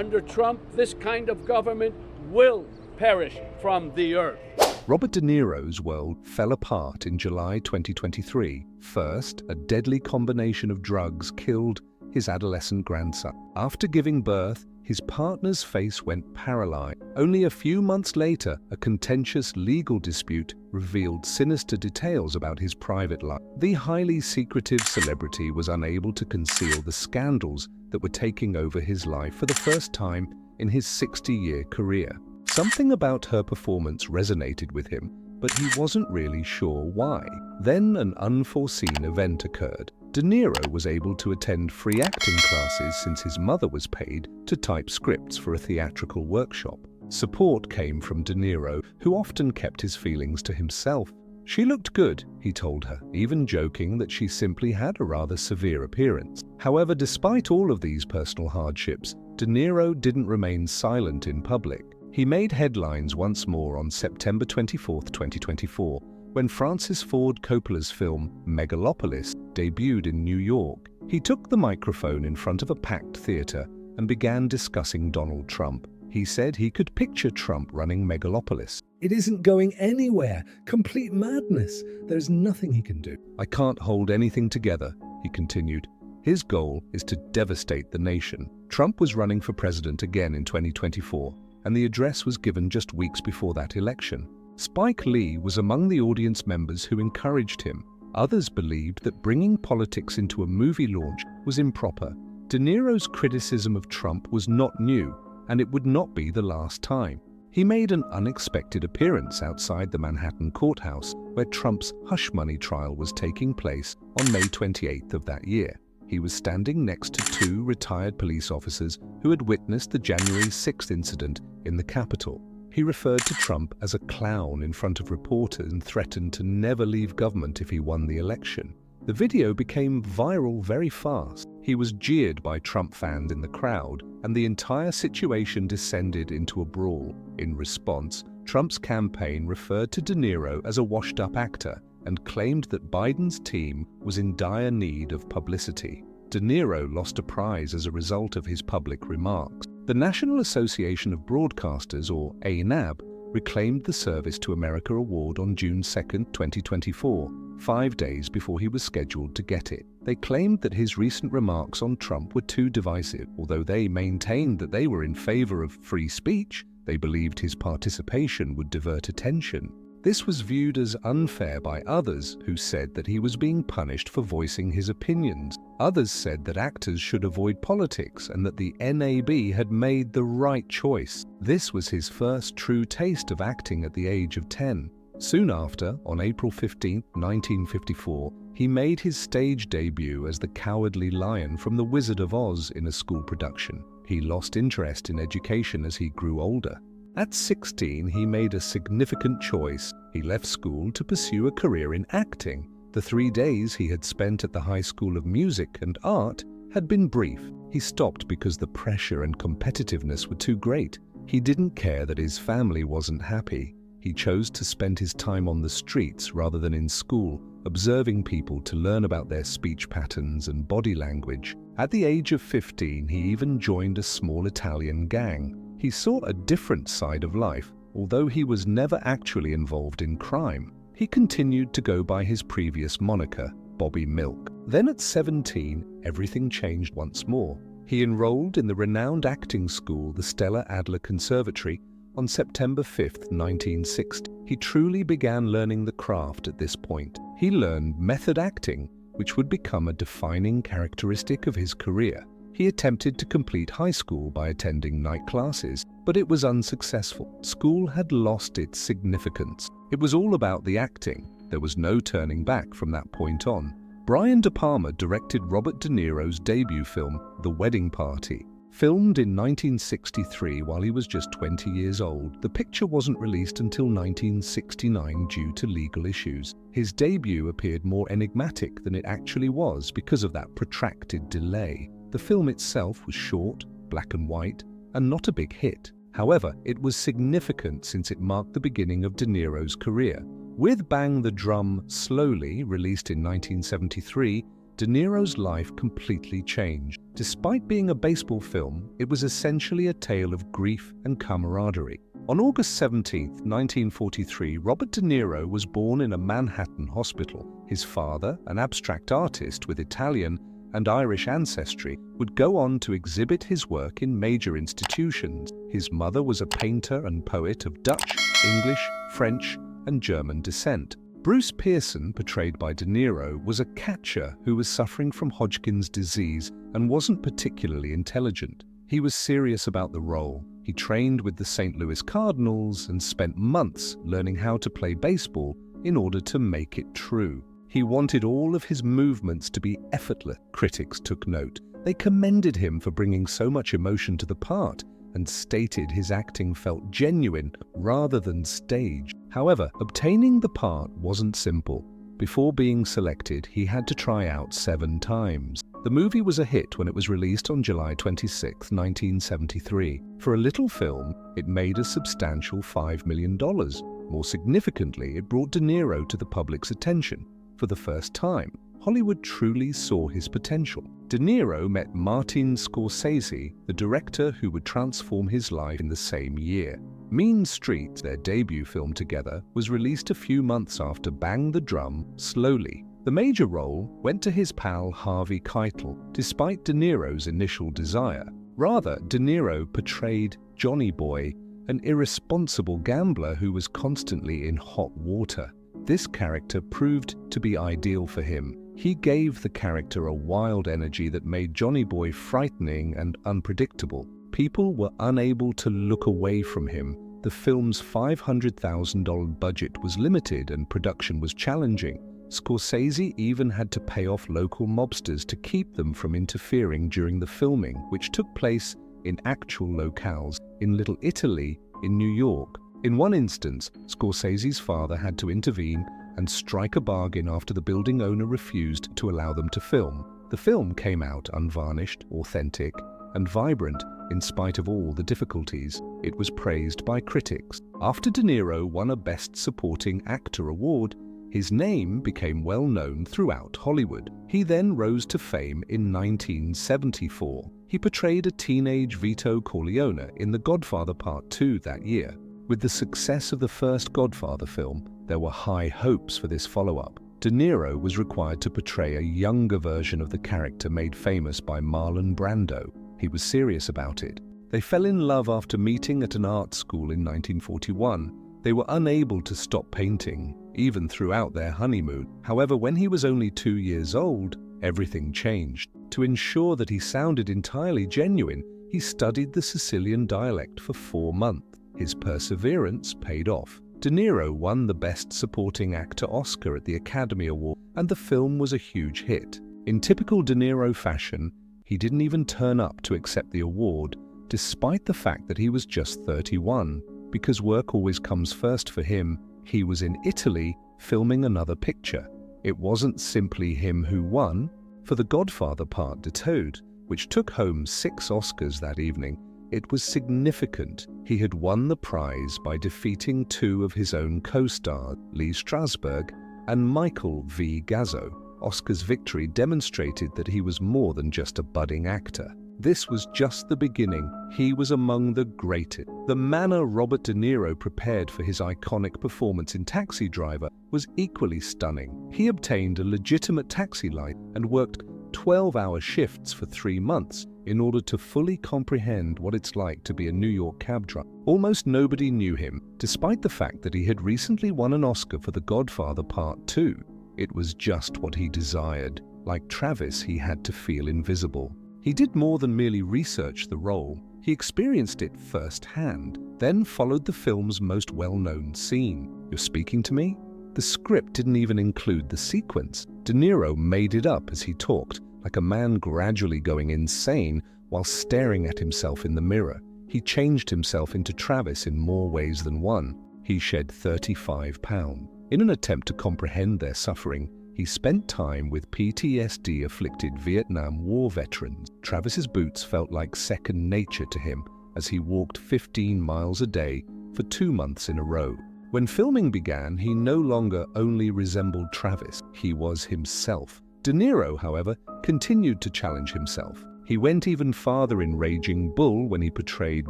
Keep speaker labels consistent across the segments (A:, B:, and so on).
A: Under Trump, this kind of government will perish from the earth.
B: Robert De Niro's world fell apart in July 2023. First, a deadly combination of drugs killed his adolescent grandson. After giving birth, his partner's face went paralyzed. Only a few months later, a contentious legal dispute revealed sinister details about his private life. The highly secretive celebrity was unable to conceal the scandals that were taking over his life for the first time in his 60-year career. Something about her performance resonated with him, but he wasn't really sure why. Then an unforeseen event occurred. De Niro was able to attend free acting classes since his mother was paid to type scripts for a theatrical workshop. Support came from De Niro, who often kept his feelings to himself. She looked good, he told her, even joking that she simply had a rather severe appearance. However, despite all of these personal hardships, De Niro didn't remain silent in public. He made headlines once more on September 24, 2024, when Francis Ford Coppola's film Megalopolis debuted in New York. He took the microphone in front of a packed theater and began discussing Donald Trump. He said he could picture Trump running Megalopolis.
C: It isn't going anywhere. Complete madness. There's nothing he can do.
B: I can't hold anything together, he continued. His goal is to devastate the nation. Trump was running for president again in 2024, and the address was given just weeks before that election. Spike Lee was among the audience members who encouraged him. Others believed that bringing politics into a movie launch was improper. De Niro's criticism of Trump was not new, and it would not be the last time. He made an unexpected appearance outside the Manhattan courthouse, where Trump's hush money trial was taking place on May 28th of that year. He was standing next to two retired police officers who had witnessed the January 6th incident in the Capitol. He referred to Trump as a clown in front of reporters and threatened to never leave government if he won the election. The video became viral very fast. He was jeered by Trump fans in the crowd, and the entire situation descended into a brawl. In response, Trump's campaign referred to De Niro as a washed-up actor and claimed that Biden's team was in dire need of publicity. De Niro lost a prize as a result of his public remarks. The National Association of Broadcasters, or ANAB, reclaimed the Service to America Award on June 2, 2024, 5 days before he was scheduled to get it. They claimed that his recent remarks on Trump were too divisive. Although they maintained that they were in favor of free speech, they believed his participation would divert attention. This was viewed as unfair by others, who said that he was being punished for voicing his opinions. Others said that actors should avoid politics and that the NAB had made the right choice. This was his first true taste of acting at the age of 10. Soon after, on April 15, 1954, he made his stage debut as the Cowardly Lion from The Wizard of Oz in a school production. He lost interest in education as he grew older. At 16, he made a significant choice. He left school to pursue a career in acting. The 3 days he had spent at the High School of Music and Art had been brief. He stopped because the pressure and competitiveness were too great. He didn't care that his family wasn't happy. He chose to spend his time on the streets rather than in school, observing people to learn about their speech patterns and body language. At the age of 15, he even joined a small Italian gang. He saw a different side of life. Although he was never actually involved in crime, he continued to go by his previous moniker, Bobby Milk. Then at 17, everything changed once more. He enrolled in the renowned acting school, the Stella Adler Conservatory, on September 5, 1960. He truly began learning the craft at this point. He learned method acting, which would become a defining characteristic of his career. He attempted to complete high school by attending night classes, but it was unsuccessful. School had lost its significance. It was all about the acting. There was no turning back from that point on. Brian De Palma directed Robert De Niro's debut film, The Wedding Party. Filmed in 1963 while he was just 20 years old, the picture wasn't released until 1969 due to legal issues. His debut appeared more enigmatic than it actually was because of that protracted delay. The film itself was short, black and white, and not a big hit. However, it was significant since it marked the beginning of De Niro's career. With Bang the Drum Slowly, released in 1973, De Niro's life completely changed. Despite being a baseball film, it was essentially a tale of grief and camaraderie. On August 17, 1943, Robert De Niro was born in a Manhattan hospital. His father, an abstract artist with Italian and Irish ancestry, would go on to exhibit his work in major institutions. His mother was a painter and poet of Dutch, English, French, and German descent. Bruce Pearson, portrayed by De Niro, was a catcher who was suffering from Hodgkin's disease and wasn't particularly intelligent. He was serious about the role. He trained with the St. Louis Cardinals and spent months learning how to play baseball in order to make it true. He wanted all of his movements to be effortless. Critics took note. They commended him for bringing so much emotion to the part and stated his acting felt genuine rather than staged. However, obtaining the part wasn't simple. Before being selected, he had to try out 7 times. The movie was a hit when it was released on July 26, 1973. For a little film, it made a substantial $5 million. More significantly, it brought De Niro to the public's attention. For the first time, Hollywood truly saw his potential. De Niro met Martin Scorsese, the director who would transform his life in the same year. Mean Streets, their debut film together, was released a few months after Bang the Drum Slowly. The major role went to his pal Harvey Keitel, despite De Niro's initial desire. Rather, De Niro portrayed Johnny Boy, an irresponsible gambler who was constantly in hot water. This character proved to be ideal for him. He gave the character a wild energy that made Johnny Boy frightening and unpredictable. People were unable to look away from him. The film's $500,000 budget was limited and production was challenging. Scorsese even had to pay off local mobsters to keep them from interfering during the filming, which took place in actual locales in Little Italy in New York. In one instance, Scorsese's father had to intervene and strike a bargain after the building owner refused to allow them to film. The film came out unvarnished, authentic, and vibrant in spite of all the difficulties. It was praised by critics. After De Niro won a Best Supporting Actor award, his name became well known throughout Hollywood. He then rose to fame in 1974. He portrayed a teenage Vito Corleone in The Godfather Part 2 that year. With the success of the first Godfather film, there were high hopes for this follow-up. De Niro was required to portray a younger version of the character made famous by Marlon Brando. He was serious about it. They fell in love after meeting at an art school in 1941. They were unable to stop painting, even throughout their honeymoon. However, when he was only 2 years old, everything changed. To ensure that he sounded entirely genuine, he studied the Sicilian dialect for 4 months. His perseverance paid off. De Niro won the Best Supporting Actor Oscar at the Academy Award, and the film was a huge hit. In typical De Niro fashion, he didn't even turn up to accept the award, despite the fact that he was just 31. Because work always comes first for him, he was in Italy filming another picture. It wasn't simply him who won. For The Godfather Part 2, which took home 6 Oscars that evening, it was significant. He had won the prize by defeating 2 of his own co-stars, Lee Strasberg and Michael V. Gazzo. Oscar's victory demonstrated that he was more than just a budding actor. This was just the beginning. He was among the greatest. The manner Robert De Niro prepared for his iconic performance in Taxi Driver was equally stunning. He obtained a legitimate taxi license and worked 12-hour shifts for 3 months in order to fully comprehend what it's like to be a New York cab driver. Almost nobody knew him, despite the fact that he had recently won an Oscar for The Godfather Part 2. It was just what he desired. Like Travis, he had to feel invisible. He did more than merely research the role. He experienced it firsthand, then followed the film's most well-known scene. "You're speaking to me?" The script didn't even include the sequence. De Niro made it up as he talked, like a man gradually going insane while staring at himself in the mirror. He changed himself into Travis in more ways than one. He shed 35 pounds. In an attempt to comprehend their suffering, he spent time with PTSD-afflicted Vietnam War veterans. Travis's boots felt like second nature to him as he walked 15 miles a day for 2 months in a row. When filming began, he no longer only resembled Travis, he was himself. De Niro, however, continued to challenge himself. He went even farther in Raging Bull when he portrayed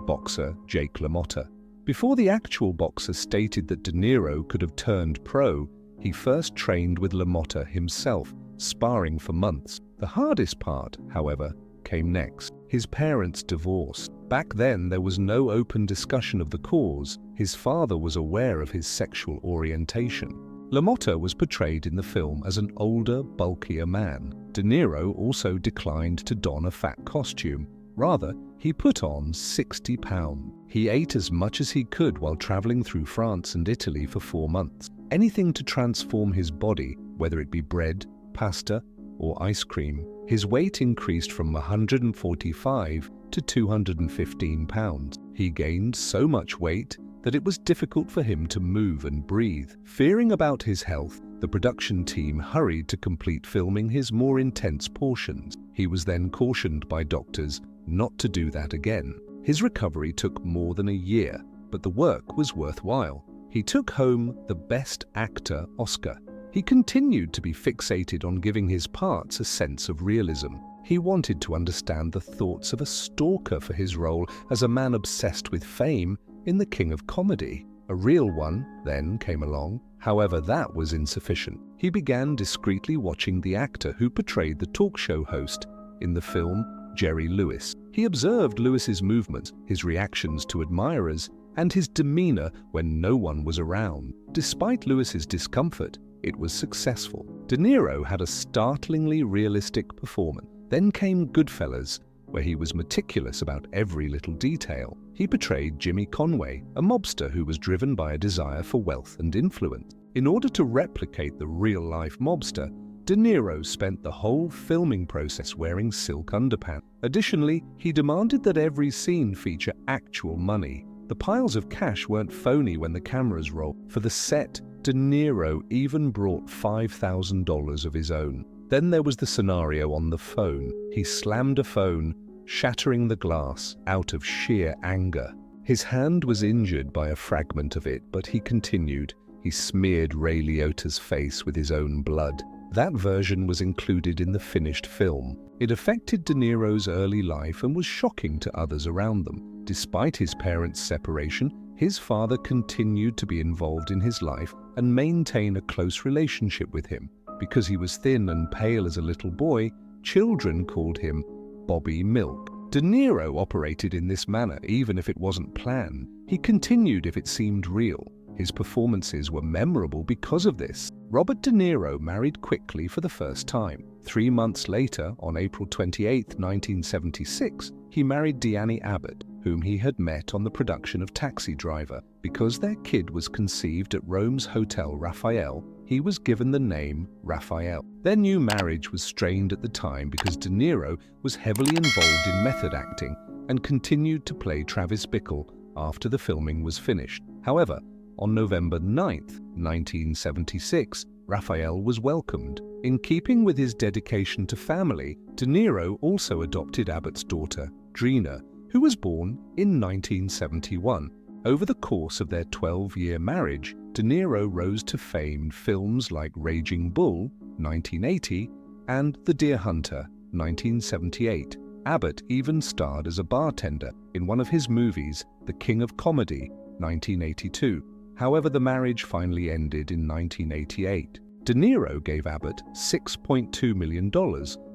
B: boxer Jake LaMotta. Before the actual boxer stated that De Niro could have turned pro, he first trained with LaMotta himself, sparring for months. The hardest part, however, came next. His parents divorced. Back then, there was no open discussion of the cause. His father was aware of his sexual orientation. LaMotta was portrayed in the film as an older, bulkier man. De Niro also declined to don a fat costume. Rather, he put on 60 pounds. He ate as much as he could while traveling through France and Italy for 4 months. Anything to transform his body, whether it be bread, pasta, or ice cream. His weight increased from 145 to 215 pounds. He gained so much weight that it was difficult for him to move and breathe. Fearing about his health, the production team hurried to complete filming his more intense portions. He was then cautioned by doctors not to do that again. His recovery took more than a year, but the work was worthwhile. He took home the Best Actor Oscar. He continued to be fixated on giving his parts a sense of realism. He wanted to understand the thoughts of a stalker for his role as a man obsessed with fame in The King of Comedy. A real one then came along. However, that was insufficient. He began discreetly watching the actor who portrayed the talk show host in the film, Jerry Lewis. He observed Lewis's movements, his reactions to admirers, and his demeanor when no one was around. Despite Lewis's discomfort, it was successful. De Niro had a startlingly realistic performance. Then came Goodfellas, where he was meticulous about every little detail. He portrayed Jimmy Conway, a mobster who was driven by a desire for wealth and influence. In order to replicate the real-life mobster, De Niro spent the whole filming process wearing silk underpants. Additionally, he demanded that every scene feature actual money. The piles of cash weren't phony when the cameras rolled. For the set, De Niro even brought $5,000 of his own. Then there was the scenario on the phone. He slammed a phone, shattering the glass out of sheer anger. His hand was injured by a fragment of it, but he continued. He smeared Ray Liotta's face with his own blood. That version was included in the finished film. It affected De Niro's early life and was shocking to others around them. Despite his parents' separation, his father continued to be involved in his life and maintain a close relationship with him. Because he was thin and pale as a little boy, children called him Bobby Milk. De Niro operated in this manner even if it wasn't planned. He continued if it seemed real. His performances were memorable because of this. Robert De Niro married quickly for the first time. 3 months later, on April 28, 1976, he married Deanne Abbott, whom he had met on the production of Taxi Driver. Because their kid was conceived at Rome's Hotel Raphael, he was given the name Raphael. Their new marriage was strained at the time because De Niro was heavily involved in method acting and continued to play Travis Bickle after the filming was finished. However, on November 9, 1976, Raphael was welcomed. In keeping with his dedication to family, De Niro also adopted Abbott's daughter, Drina, who was born in 1971. Over the course of their 12-year marriage, De Niro rose to fame in films like Raging Bull, 1980, and The Deer Hunter, 1978. Abbott even starred as a bartender in one of his movies, The King of Comedy, 1982. However, the marriage finally ended in 1988. De Niro gave Abbott $6.2 million,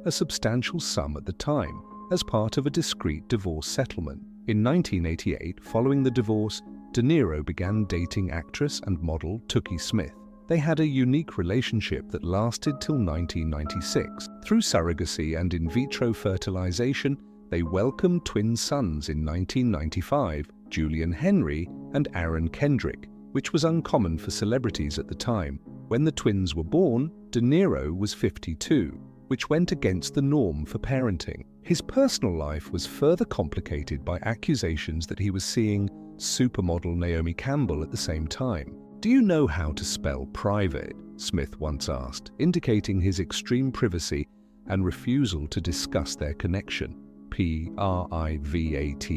B: a substantial sum at the time, as part of a discreet divorce settlement. In 1988, following the divorce, De Niro began dating actress and model Tookie Smith. They had a unique relationship that lasted till 1996. Through surrogacy and in vitro fertilization, they welcomed twin sons in 1995, Julian Henry and Aaron Kendrick, which was uncommon for celebrities at the time. When the twins were born, De Niro was 52, which went against the norm for parenting. His personal life was further complicated by accusations that he was seeing supermodel Naomi Campbell at the same time. "Do you know how to spell private?" Smith once asked, indicating his extreme privacy and refusal to discuss their connection. Private,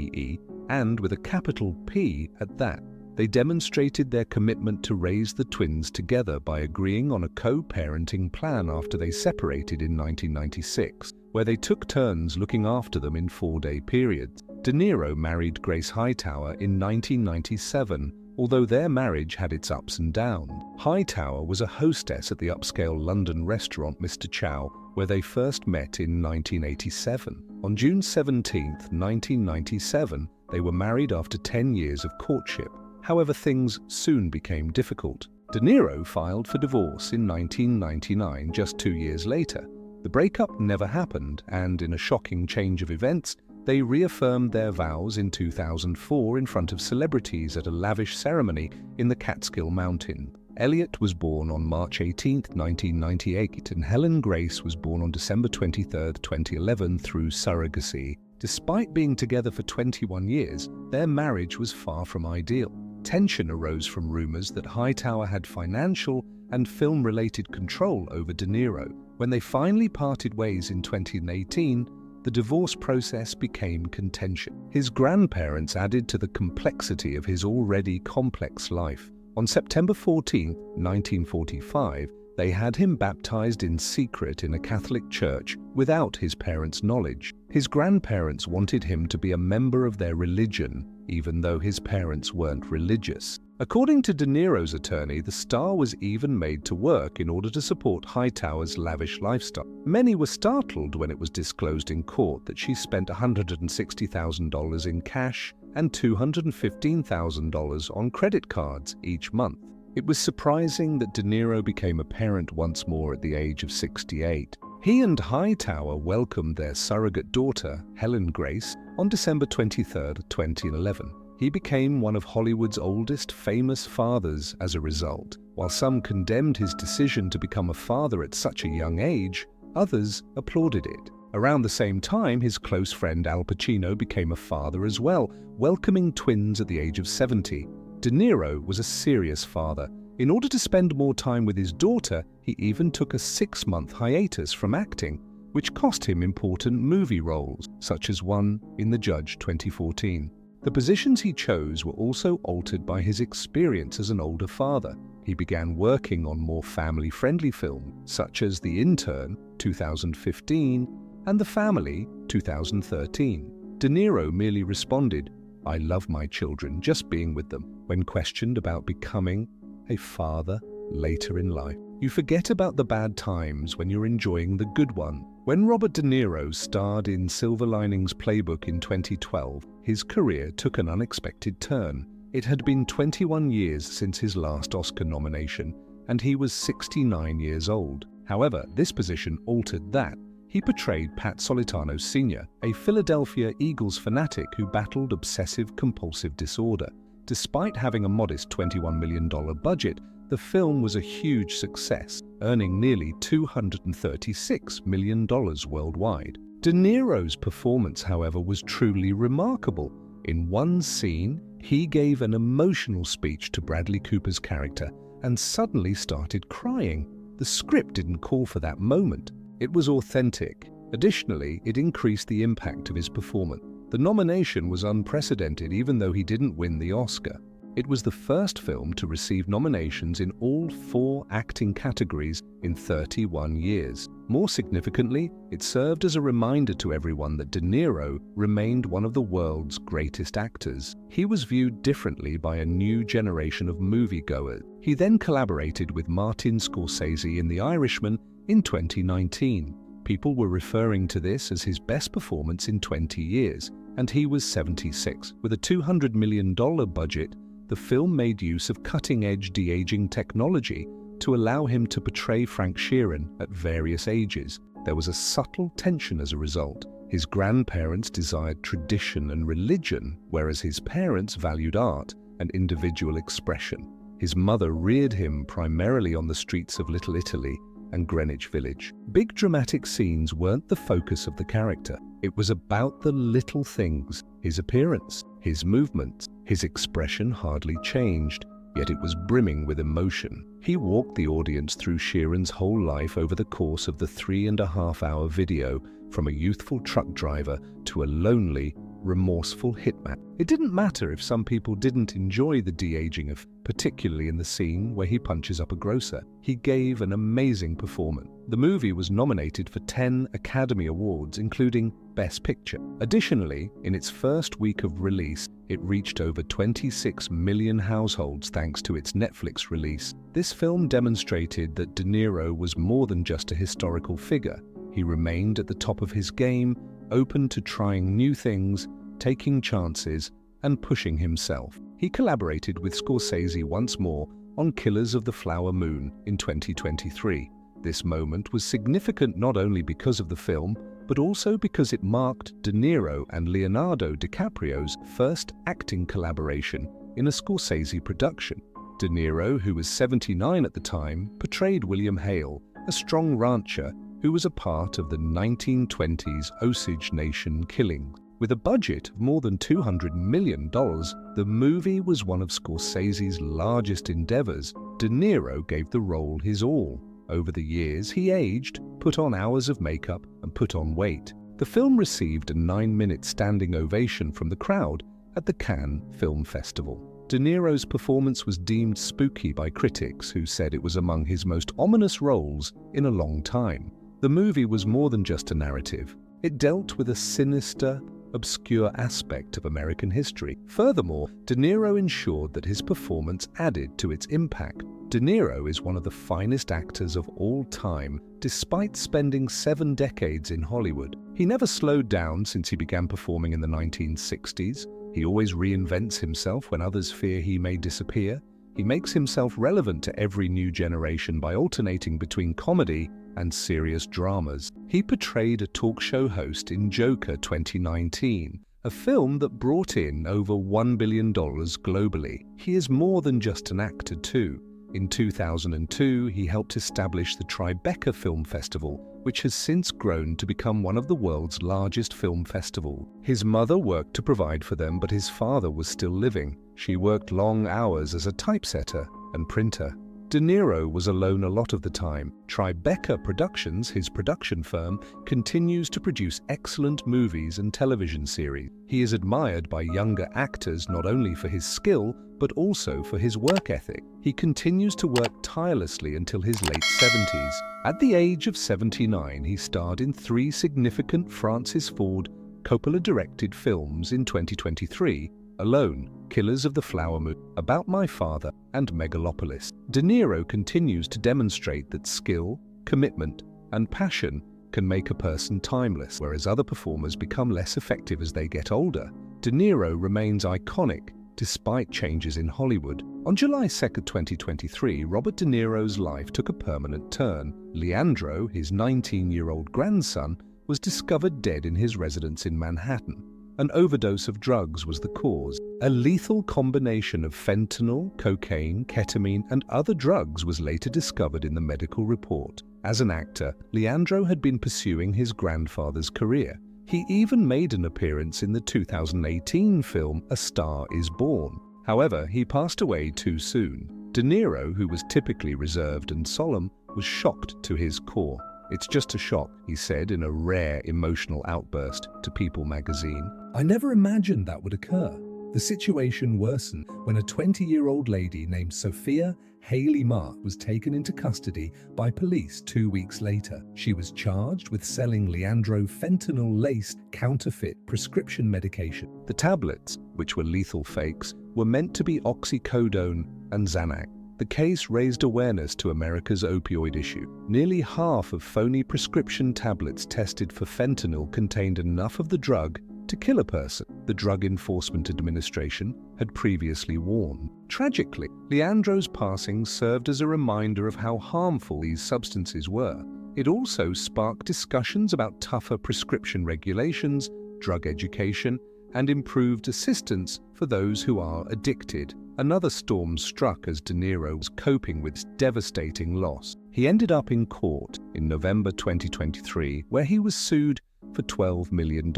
B: and with a capital P at that. They demonstrated their commitment to raise the twins together by agreeing on a co-parenting plan after they separated in 1996. where they took turns looking after them in 4-day periods. De Niro married Grace Hightower in 1997, although their marriage had its ups and downs. Hightower was a hostess at the upscale London restaurant Mr. Chow, where they first met in 1987. On June 17, 1997, they were married after 10 years of courtship. However, things soon became difficult. De Niro filed for divorce in 1999, just 2 years later. The breakup never happened, and in a shocking change of events, they reaffirmed their vows in 2004 in front of celebrities at a lavish ceremony in the Catskill Mountains. Elliot was born on March 18, 1998, and Helen Grace was born on December 23, 2011 through surrogacy. Despite being together for 21 years, their marriage was far from ideal. Tension arose from rumors that Hightower had financial and film-related control over De Niro. When they finally parted ways in 2018, the divorce process became contentious. His grandparents added to the complexity of his already complex life. On September 14, 1945, they had him baptized in secret in a Catholic church without his parents' knowledge. His grandparents wanted him to be a member of their religion, even though his parents weren't religious. According to De Niro's attorney, the star was even made to work in order to support Hightower's lavish lifestyle. Many were startled when it was disclosed in court that she spent $160,000 in cash and $215,000 on credit cards each month. It was surprising that De Niro became a parent once more at the age of 68. He and Hightower welcomed their surrogate daughter, Helen Grace, on December 23, 2011. He became one of Hollywood's oldest famous fathers as a result. While some condemned his decision to become a father at such a young age, others applauded it. Around the same time, his close friend Al Pacino became a father as well, welcoming twins at the age of 70. De Niro was a serious father. In order to spend more time with his daughter, he even took a 6-month hiatus from acting, which cost him important movie roles, such as one in The Judge 2014. The positions he chose were also altered by his experience as an older father. He began working on more family-friendly films, such as The Intern 2015 and The Family 2013. De Niro merely responded, "I love my children, just being with them," when questioned about becoming a father later in life. You forget about the bad times when you're enjoying the good one. When Robert De Niro starred in Silver Linings Playbook in 2012, his career took an unexpected turn. It had been 21 years since his last Oscar nomination, and he was 69 years old. However, this position altered that. He portrayed Pat Solitano Sr., a Philadelphia Eagles fanatic who battled obsessive-compulsive disorder. Despite having a modest $21 million budget, the film was a huge success, earning nearly $236 million worldwide. De Niro's performance, however, was truly remarkable. In one scene, he gave an emotional speech to Bradley Cooper's character and suddenly started crying. The script didn't call for that moment. It was authentic. Additionally, it increased the impact of his performance. The nomination was unprecedented even though he didn't win the Oscar. It was the first film to receive nominations in all 4 acting categories in 31 years. More significantly, it served as a reminder to everyone that De Niro remained one of the world's greatest actors. He was viewed differently by a new generation of moviegoers. He then collaborated with Martin Scorsese in The Irishman in 2019. People were referring to this as his best performance in 20 years, and he was 76. With a $200 million budget, the film made use of cutting-edge de-aging technology to allow him to portray Frank Sheeran at various ages. There was a subtle tension as a result. His grandparents desired tradition and religion, whereas his parents valued art and individual expression. His mother reared him primarily on the streets of Little Italy and Greenwich Village. Big dramatic scenes weren't the focus of the character. It was about the little things. His appearance, his movements, his expression hardly changed, yet it was brimming with emotion. He walked the audience through Sheeran's whole life over the course of the 3.5-hour video, from a youthful truck driver to a lonely, remorseful hitman. It didn't matter if some people didn't enjoy the de-aging particularly in the scene where he punches up a grocer. He gave an amazing performance. The movie was nominated for 10 Academy Awards, including Best Picture. Additionally, in its first week of release, it reached over 26 million households thanks to its Netflix release. This film demonstrated that De Niro was more than just a historical figure. He remained at the top of his game, open to trying new things, taking chances, and pushing himself. He collaborated with Scorsese once more on Killers of the Flower Moon in 2023. This moment was significant not only because of the film, but also because it marked De Niro and Leonardo DiCaprio's first acting collaboration in a Scorsese production. De Niro, who was 79 at the time, portrayed William Hale, a strong rancher who was a part of the 1920s Osage Nation killings. With a budget of more than $200 million, the movie was one of Scorsese's largest endeavors. De Niro gave the role his all. Over the years, he aged, put on hours of makeup, and put on weight. The film received a 9-minute standing ovation from the crowd at the Cannes Film Festival. De Niro's performance was deemed spooky by critics who said it was among his most ominous roles in a long time. The movie was more than just a narrative. It dealt with a sinister, obscure aspect of American history. Furthermore, De Niro ensured that his performance added to its impact. De Niro is one of the finest actors of all time, despite spending 7 decades in Hollywood. He never slowed down since he began performing in the 1960s. He always reinvents himself when others fear he may disappear. He makes himself relevant to every new generation by alternating between comedy and serious dramas. He portrayed a talk show host in Joker 2019, a film that brought in over $1 billion globally. He is more than just an actor too. In 2002, he helped establish the Tribeca Film Festival, which has since grown to become one of the world's largest film festivals. His mother worked to provide for them, but his father was still living. She worked long hours as a typesetter and printer. De Niro was alone a lot of the time. Tribeca Productions, his production firm, continues to produce excellent movies and television series. He is admired by younger actors not only for his skill, but also for his work ethic. He continues to work tirelessly until his late 70s. At the age of 79, he starred in 3 significant Francis Ford Coppola-directed films in 2023, alone: Killers of the Flower Moon, About My Father, and Megalopolis. De Niro continues to demonstrate that skill, commitment, and passion can make a person timeless, whereas other performers become less effective as they get older. De Niro remains iconic despite changes in Hollywood. On July 2, 2023, Robert De Niro's life took a permanent turn. Leandro, his 19-year-old grandson, was discovered dead in his residence in Manhattan. An overdose of drugs was the cause. A lethal combination of fentanyl, cocaine, ketamine, and other drugs was later discovered in the medical report. As an actor, Leandro had been pursuing his grandfather's career. He even made an appearance in the 2018 film A Star is Born. However, he passed away too soon. De Niro, who was typically reserved and solemn, was shocked to his core. "It's just a shock," he said in a rare emotional outburst to People magazine.
C: I never imagined that would occur. The situation worsened when a 20-year-old lady named Sophia Haley Mark was taken into custody by police 2 weeks later. She was charged with selling Leandro fentanyl-laced counterfeit prescription medication.
B: The tablets, which were lethal fakes, were meant to be oxycodone and Xanax. The case raised awareness to America's opioid issue. Nearly half of phony prescription tablets tested for fentanyl contained enough of the drug to kill a person. The Drug Enforcement Administration had previously warned. Tragically, Leandro's passing served as a reminder of how harmful these substances were. It also sparked discussions about tougher prescription regulations, drug education, and improved assistance for those who are addicted. Another storm struck as De Niro was coping with devastating loss. He ended up in court in November 2023, where he was sued for $12 million.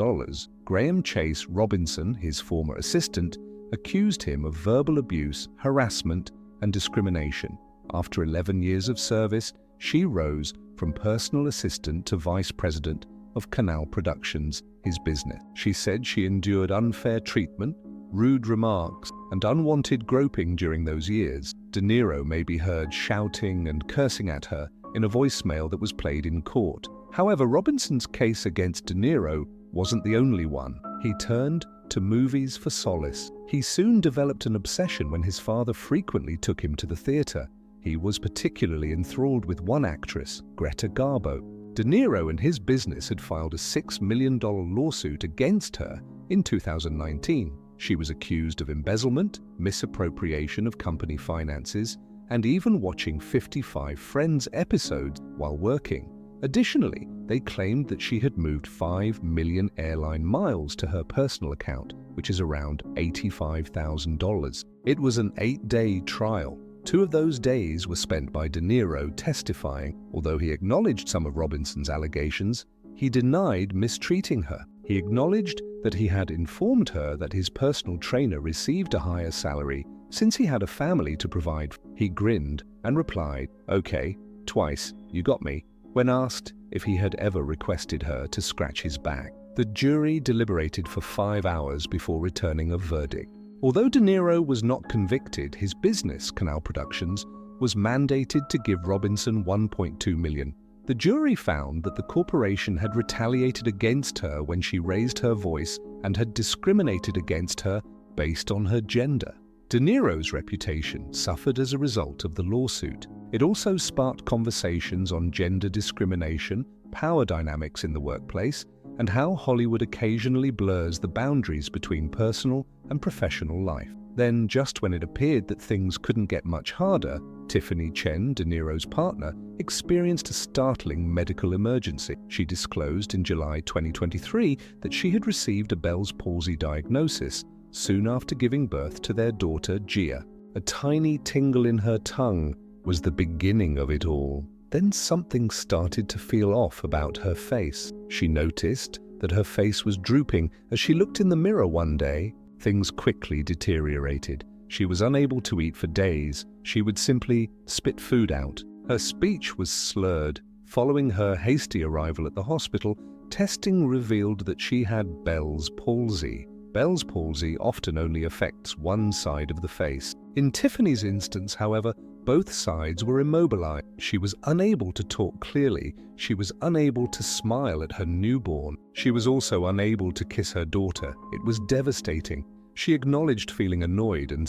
B: Graham Chase Robinson, his former assistant, accused him of verbal abuse, harassment, and discrimination. After 11 years of service, she rose from personal assistant to vice president of Canal Productions, his business. She said she endured unfair treatment, rude remarks, and unwanted groping during those years. De Niro may be heard shouting and cursing at her in a voicemail that was played in court. However, Robinson's case against De Niro wasn't the only one. He turned to movies for solace. He soon developed an obsession when his father frequently took him to the theater. He was particularly enthralled with one actress, Greta Garbo. De Niro and his business had filed a $6 million lawsuit against her in 2019. She was accused of embezzlement, misappropriation of company finances, and even watching 55 Friends episodes while working. Additionally, they claimed that she had moved 5 million airline miles to her personal account, which is around $85,000. It was an 8-day trial. 2 of those days were spent by De Niro testifying. Although he acknowledged some of Robinson's allegations, he denied mistreating her. He acknowledged that he had informed her that his personal trainer received a higher salary since he had a family to provide. He grinned and replied, "Okay, twice, you got me," when asked if he had ever requested her to scratch his back. The jury deliberated for 5 hours before returning a verdict. Although De Niro was not convicted, his business, Canal Productions, was mandated to give Robinson $1.2 million. The jury found that the corporation had retaliated against her when she raised her voice and had discriminated against her based on her gender. De Niro's reputation suffered as a result of the lawsuit. It also sparked conversations on gender discrimination, power dynamics in the workplace, and how Hollywood occasionally blurs the boundaries between personal and professional life. Then, just when it appeared that things couldn't get much harder, Tiffany Chen, De Niro's partner, experienced a startling medical emergency. She disclosed in July 2023 that she had received a Bell's palsy diagnosis soon after giving birth to their daughter, Gia. A tiny tingle in her tongue was the beginning of it all. Then something started to feel off about her face. She noticed that her face was drooping as she looked in the mirror one day. Things quickly deteriorated. She was unable to eat for days. She would simply spit food out. Her speech was slurred. Following her hasty arrival at the hospital, testing revealed that she had Bell's palsy. Bell's palsy often only affects one side of the face. In Tiffany's instance, however, both sides were immobilized. She was unable to talk clearly. She was unable to smile at her newborn. She was also unable to kiss her daughter. It was devastating. She acknowledged feeling annoyed and